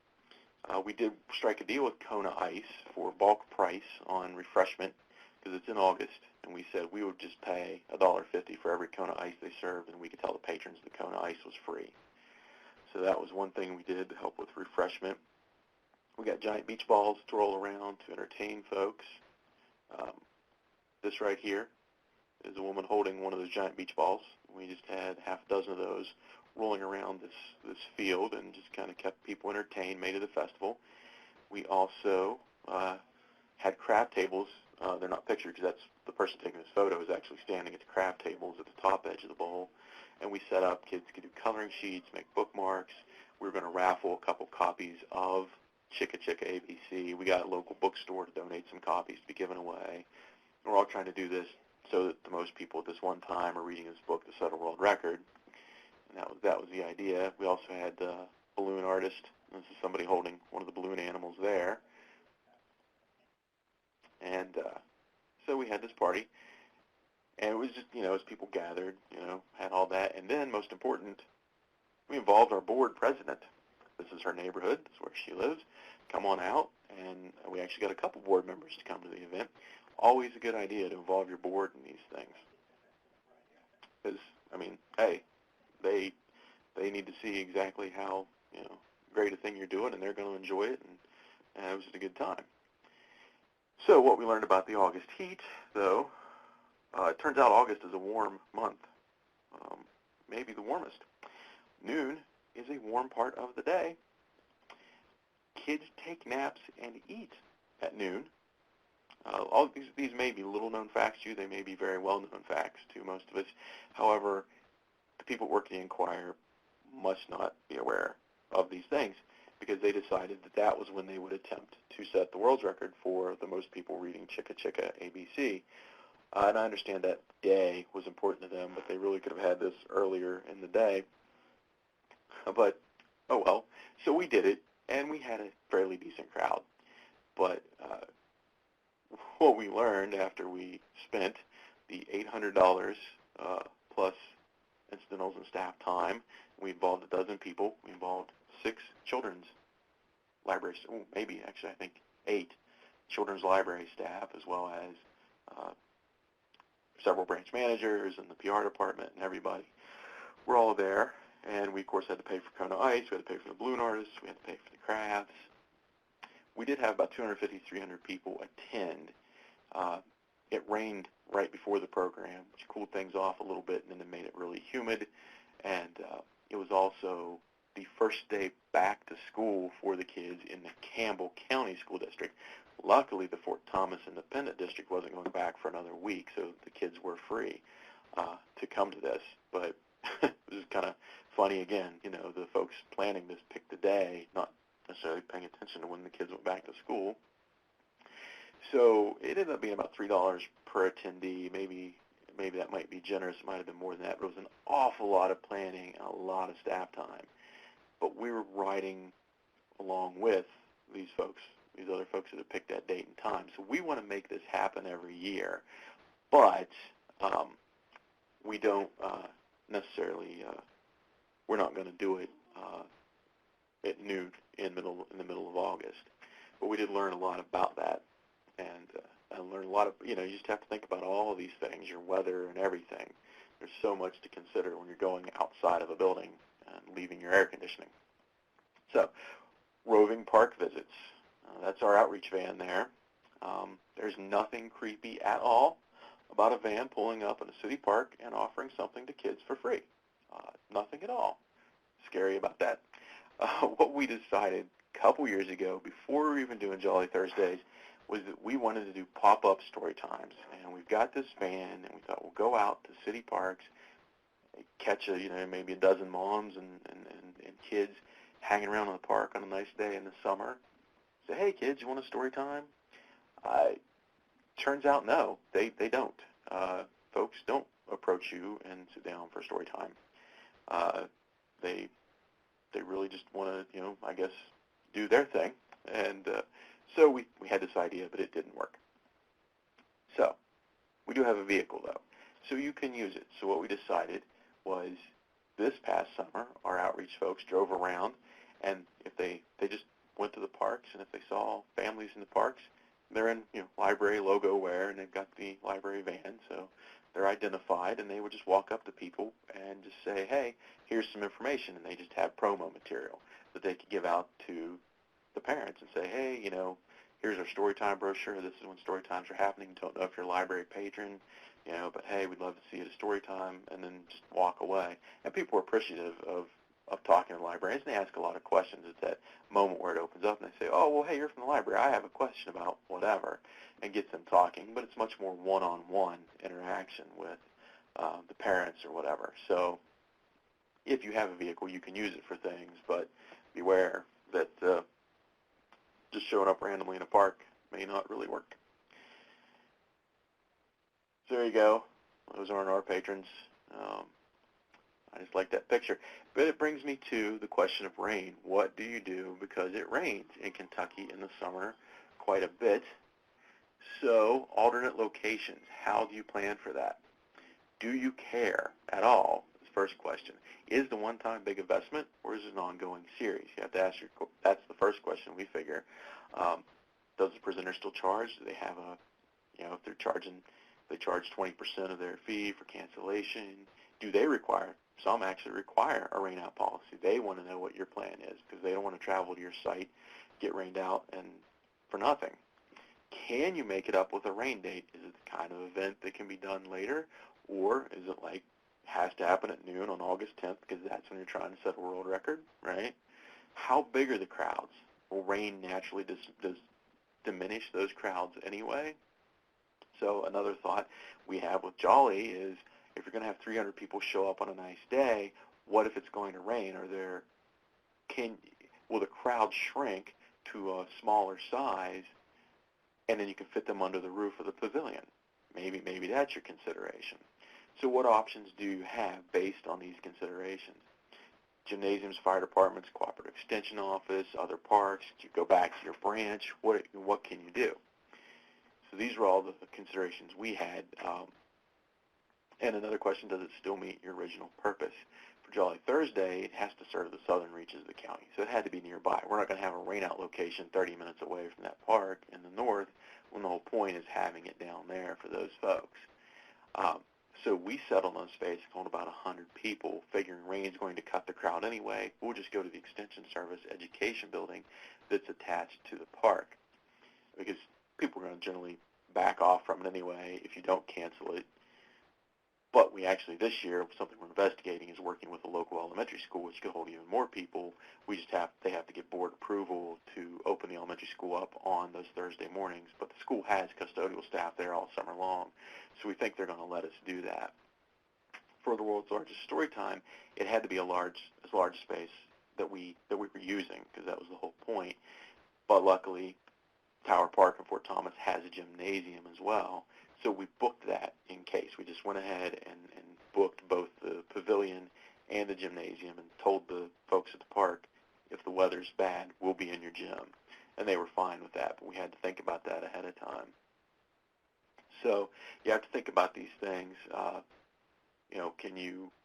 S2: We did strike a deal with Kona Ice for bulk price on refreshment because it's in August, and we said we would just pay $1.50 for every Kona Ice they served, and we could tell the patrons the Kona Ice was free. So that was one thing we did to help with refreshment. We got giant beach balls to roll around to entertain folks. This right here is a woman holding one of those giant beach balls. We just had half a dozen of those rolling around this field and just kind of kept people entertained, made it a festival. We also had craft tables. They're not pictured because that's the person taking this photo is actually standing at the craft tables at the top edge of the bowl. And we set up, kids could do coloring sheets, make bookmarks. We were going to raffle a couple copies of Chicka Chicka ABC. We got a local bookstore to donate some copies to be given away. We're all trying to do this so that the most people at this one time are reading this book to set a world record. And that was the idea. We also had the balloon artist. This is somebody holding one of the balloon animals there. And so we had this party. And it was just, as people gathered, had all that. And then, most important, we involved our board president. This is her neighborhood. This is where she lives. Come on out. And we actually got a couple board members to come to the event. Always a good idea to involve your board in these things. Because, hey, they need to see exactly how, great a thing you're doing, and they're going to enjoy it, and it was just a good time. So what we learned about the August heat, though, it turns out August is a warm month, maybe the warmest. Noon is a warm part of the day. Kids take naps and eat at noon. All these may be little-known facts to you. They may be very well-known facts to most of us. However, the people working the Inquirer must not be aware of these things because they decided that was when they would attempt to set the world's record for the most people reading Chicka Chicka ABC. And I understand that day was important to them, but they really could have had this earlier in the day. But, oh well. So we did it, and we had a fairly decent crowd. But what we learned after we spent the $800 plus incidentals and staff time, we involved a dozen people. We involved 6 children's libraries, maybe actually I think 8 children's library staff, as well as several branch managers and the PR department and everybody. We're all there, and we of course had to pay for Kona Ice, we had to pay for the balloon artists, we had to pay for the crafts. We did have about 250, 300 people attend. It rained right before the program, which cooled things off a little bit, and then it made it really humid. And it was also the first day back to school for the kids in the Campbell County School District. Luckily, the Fort Thomas Independent District wasn't going back for another week, so the kids were free to come to this. But it was kind of funny again, the folks planning this picked the day, not necessarily paying attention to when the kids went back to school. So it ended up being about $3 per attendee. Maybe that might be generous. It might have been more than that. But it was an awful lot of planning and a lot of staff time. But we were riding along with these folks, these other folks that have picked that date and time. So we want to make this happen every year. But we don't necessarily, we're not going to do it at noon in the middle of August. But we did learn a lot about that. And I learned a lot of, you just have to think about all of these things, your weather and everything. There's so much to consider when you're going outside of a building and leaving your air conditioning. So, roving park visits. That's our outreach van there. There's nothing creepy at all about a van pulling up in a city park and offering something to kids for free. Nothing at all. scary about that. What we decided a couple years ago, before we were even doing Jolly Thursdays, was that we wanted to do pop-up story times. And we've got this van, and we thought we'll go out to city parks, catch maybe a dozen moms and kids hanging around in the park on a nice day in the summer. Say, hey kids, you want a story time? Turns out no, they don't. Folks don't approach you and sit down for story time. They really just want to, I guess, do their thing. And so we had this idea, but it didn't work. So we do have a vehicle, though, so you can use it. So what we decided was this past summer, our outreach folks drove around, and if they just went to the parks, and if they saw families in the parks, they're in library logo wear, and they've got the library van, so they're identified, and they would just walk up to people and just say, hey, here's some information, and they just have promo material that they could give out to the parents and say, hey, here's our story time brochure. This is when story times are happening. Don't know if you're a library patron, but hey, we'd love to see you at a story time, and then just walk away. And people are appreciative of talking to librarians, and they ask a lot of questions at that moment where it opens up, and they say, oh, well, hey, you're from the library. I have a question about whatever, and gets them talking. But it's much more one-on-one interaction with the parents or whatever. So if you have a vehicle, you can use it for things, but beware that just showing up randomly in a park may not really work. So there you go. Those aren't our patrons. I just like that picture. But it brings me to the question of rain. What do you do? Because it rains in Kentucky in the summer quite a bit. So alternate locations. How do you plan for that? Do you care at all? Is the first question. Is the one-time big investment, or is it an ongoing series? You have to ask that's the first question we figure. Does the presenter still charge? Do they have if they charge 20% of their fee for cancellation? Do they require? Some actually require a rain-out policy. They want to know what your plan is because they don't want to travel to your site, get rained out, and for nothing. Can you make it up with a rain date? Is it the kind of event that can be done later, or is it like has to happen at noon on August 10th because that's when you're trying to set a world record, right? How big are the crowds? Will rain naturally diminish those crowds anyway? So another thought we have with Jolly is, if you're going to have 300 people show up on a nice day, what if it's going to rain? Will the crowd shrink to a smaller size, and then you can fit them under the roof of the pavilion? Maybe that's your consideration. So what options do you have based on these considerations? Gymnasiums, fire departments, Cooperative Extension office, other parks. Do you go back to your branch? What can you do? So these were all the considerations we had. And another question, does it still meet your original purpose? For Jolly Thursday, it has to serve the southern reaches of the county, so it had to be nearby. We're not going to have a rain-out location 30 minutes away from that park in the north when the whole point is having it down there for those folks. So we settled on space on about 100 people, figuring rain's going to cut the crowd anyway. We'll just go to the Extension Service Education Building that's attached to the park because people are going to generally back off from it anyway if you don't cancel it. But we actually, this year, something we're investigating is working with a local elementary school, which could hold even more people. They have to get board approval to open the elementary school up on those Thursday mornings. But the school has custodial staff there all summer long, so we think they're going to let us do that. For the world's largest story time, it had to be a large space that we were using because that was the whole point. But luckily, Tower Park in Fort Thomas has a gymnasium as well. So we booked that in case. We just went ahead and booked both the pavilion and the gymnasium and told the folks at the park, if the weather's bad, we'll be in your gym. And they were fine with that, but we had to think about that ahead of time. So you have to think about these things.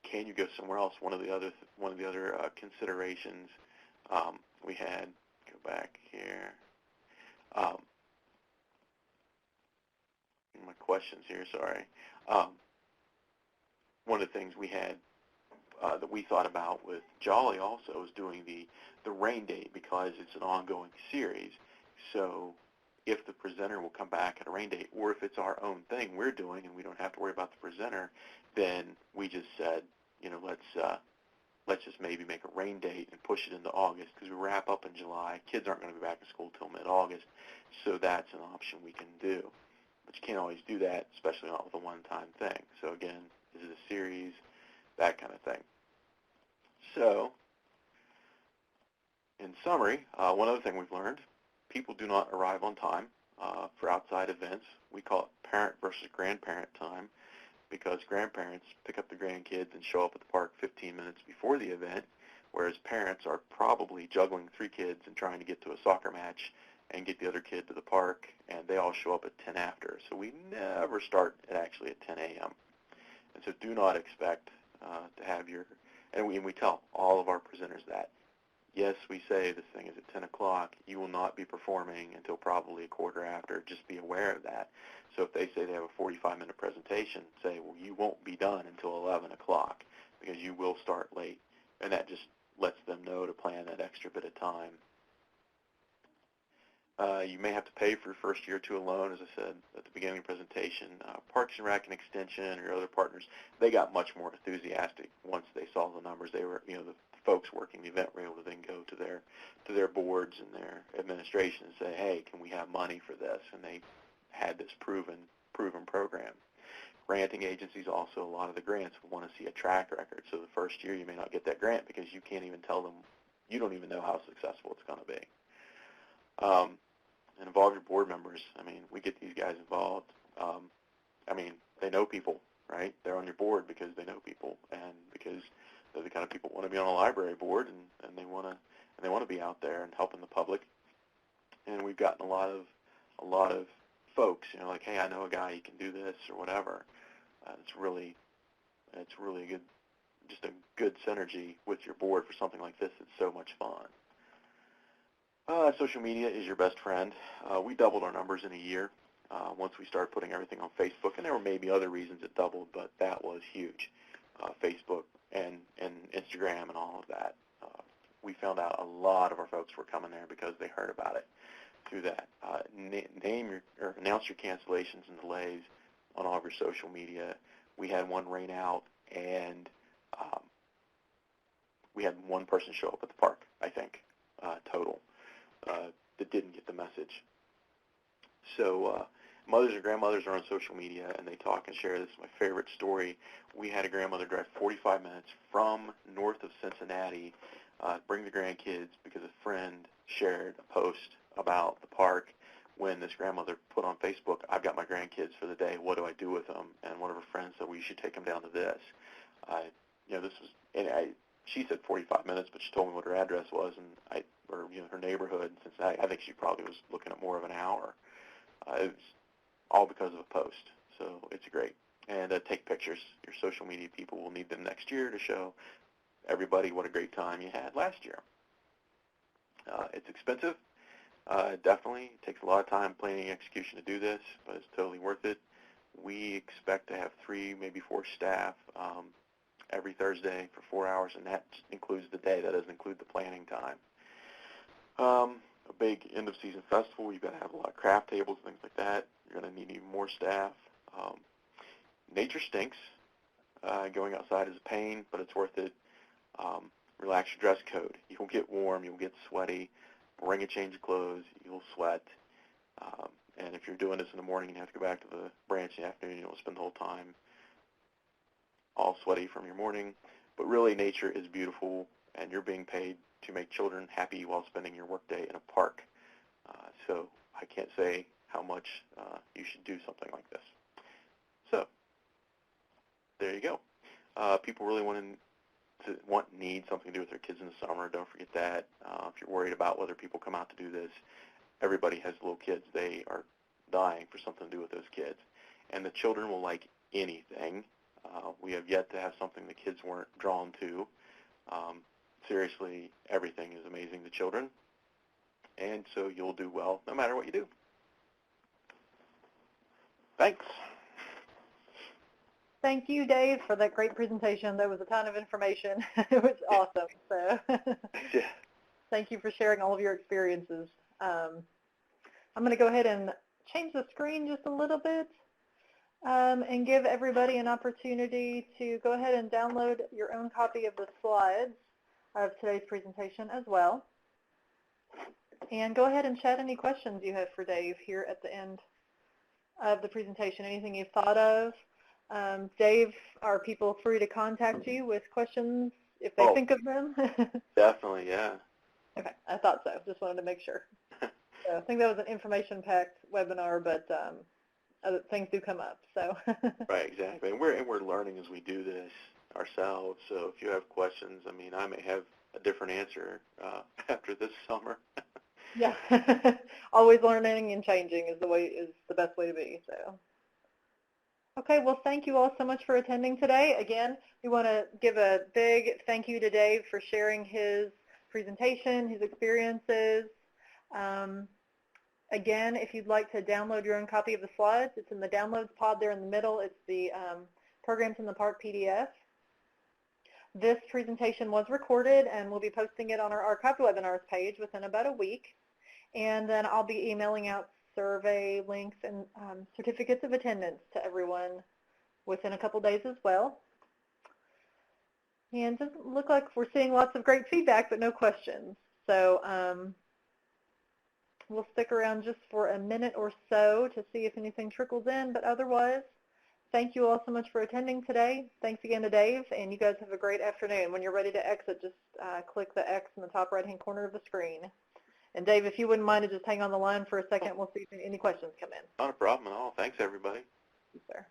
S2: Can you go somewhere else? One of the other considerations we had. Go back here. My questions here, sorry. One of the things we had that we thought about with Jolly also is doing the rain date because it's an ongoing series. So if the presenter will come back at a rain date, or if it's our own thing we're doing and we don't have to worry about the presenter, then we just said, let's just maybe make a rain date and push it into August because we wrap up in July. Kids aren't going to be back to school till mid-August, so that's an option we can do. But you can't always do that, especially not with a one-time thing. So again, is it a series, that kind of thing. So in summary, one other thing we've learned, people do not arrive on time for outside events. We call it parent versus grandparent time because grandparents pick up the grandkids and show up at the park 15 minutes before the event, whereas parents are probably juggling 3 kids and trying to get to a soccer match and get the other kid to the park, and they all show up at 10 after. So we never start at actually at 10 a.m. And so do not expect to have your, and we tell all of our presenters that. Yes, we say this thing is at 10 o'clock. You will not be performing until probably a quarter after. Just be aware of that. So if they say they have a 45-minute presentation, say, well, you won't be done until 11 o'clock because you will start late. And that just lets them know to plan that extra bit of time. You may have to pay for your first year or two alone, as I said at the beginning of the presentation. Parks and Rec and Extension or other partners, they got much more enthusiastic once they saw the numbers. They were, the folks working the event were able to then go to their boards and their administration and say, hey, can we have money for this? And they had this proven program. Granting agencies also, a lot of the grants want to see a track record. So the first year you may not get that grant because you can't even tell them, you don't even know how successful it's going to be. And involve your board members. I mean, we get these guys involved. They know people, right? They're on your board because they know people and because they're the kind of people who want to be on a library board and they want to be out there and helping the public. And we've gotten a lot of folks, like, hey, I know a guy, he can do this or whatever. It's really a good, just a good synergy with your board for something like this. It's so much fun. Social media is your best friend. We doubled our numbers in a year once we started putting everything on Facebook, and there were maybe other reasons it doubled, but that was huge. Facebook and Instagram and all of that. We found out a lot of our folks were coming there because they heard about it through that. Announce your cancellations and delays on all of your social media. We had one rain out, and we had one person show up at the park, I think, total. That didn't get the message. So mothers and grandmothers are on social media, and they talk and share. This is my favorite story. We had a grandmother drive 45 minutes from north of Cincinnati, bring the grandkids because a friend shared a post about the park when this grandmother put on Facebook, I've got my grandkids for the day. What do I do with them? And one of her friends said, well, you should take them down to this. She said 45 minutes, but she told me what her address was, and her neighborhood in Cincinnati. I think she probably was looking at more of an hour. It was all because of a post, so it's great. And take pictures. Your social media people will need them next year to show everybody what a great time you had last year. It's expensive, definitely. It takes a lot of time, planning, and execution to do this, but it's totally worth it. We expect to have 3, maybe 4 staff every Thursday for 4 hours, and that includes the day. That doesn't include the planning time. A big end-of-season festival, you've got to have a lot of craft tables, things like that. You're going to need even more staff. Nature stinks. Going outside is a pain, but it's worth it. Relax your dress code. You'll get warm. You'll get sweaty. Bring a change of clothes. You'll sweat. And if you're doing this in the morning and you have to go back to the branch in the afternoon, you'll spend the whole time all sweaty from your morning. But really, nature is beautiful, and you're being paid to make children happy while spending your workday in a park. So I can't say how much you should do something like this. So there you go. People really need something to do with their kids in the summer. Don't forget that. If you're worried about whether people come out to do this, everybody has little kids. They are dying for something to do with those kids. And the children will like anything. We have yet to have something the kids weren't drawn to. Seriously, everything is amazing to children. And so you'll do well no matter what you do. Thanks.
S1: Thank you, Dave, for that great presentation. There was a ton of information. It was awesome. So
S2: Yeah.
S1: Thank you for sharing all of your experiences. I'm going to go ahead and change the screen just a little bit. and give everybody an opportunity to go ahead and download your own copy of the slides of today's presentation as well. And go ahead and chat any questions you have for Dave here at the end of the presentation, anything you've thought of. Dave, are people free to contact you with questions if they think of them?
S2: Definitely, yeah.
S1: Okay, I thought so. Just wanted to make sure. So I think that was an information-packed webinar, but other things do come up. So.
S2: Right, exactly. And we're learning as we do this ourselves. So if you have questions, I mean, I may have a different answer after this summer.
S1: Yeah, always learning and changing is the best way to be. So. Okay, well, thank you all so much for attending today. Again, we want to give a big thank you to Dave for sharing his presentation, his experiences. Again, if you'd like to download your own copy of the slides, it's in the downloads pod there in the middle. It's the Programs in the Park PDF. This presentation was recorded, and we'll be posting it on our archived webinars page within about a week. And then I'll be emailing out survey links and certificates of attendance to everyone within a couple days as well. And it doesn't look like we're seeing lots of great feedback, but no questions. So we'll stick around just for a minute or so to see if anything trickles in, but otherwise, thank you all so much for attending today. Thanks again to Dave, and you guys have a great afternoon. When you're ready to exit, just click the X in the top right-hand corner of the screen. And Dave, if you wouldn't mind to just hang on the line for a second, we'll see if any questions come in.
S2: Not a problem at all. Thanks, everybody.
S1: Yes, sir.